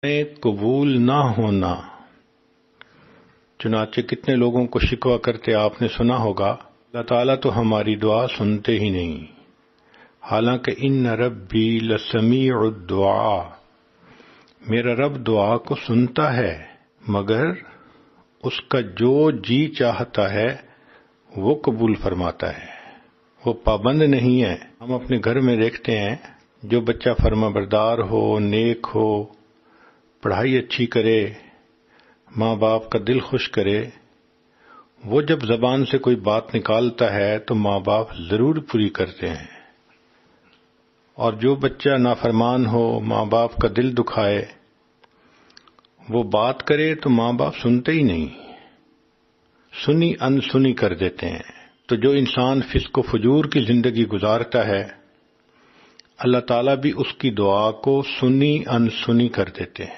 میں قبول نہ ہونا۔ چنانچہ کتنے لوگوں کو شکوہ کرتے آپ نے سنا ہوگا، اللہ تعالیٰ تو ہماری دعا سنتے ہی نہیں، حالانکہ ان ربی لسمیع الدعاء، میرا رب دعا کو سنتا ہے، مگر اس کا جو جی چاہتا ہے وہ قبول فرماتا ہے، وہ پابند نہیں ہے۔ ہم اپنے گھر میں دیکھتے ہیں جو بچہ فرما بردار ہو، نیک ہو، پڑھائی اچھی کرے، ماں باپ کا دل خوش کرے، وہ جب زبان سے کوئی بات نکالتا ہے تو ماں باپ ضرور پوری کرتے ہیں، اور جو بچہ نافرمان ہو، ماں باپ کا دل دکھائے، وہ بات کرے تو ماں باپ سنتے ہی نہیں، سنی انسنی کر دیتے ہیں۔ تو جو انسان فسق و فجور کی زندگی گزارتا ہے، اللہ تعالیٰ بھی اس کی دعا کو سنی انسنی کر دیتے ہیں۔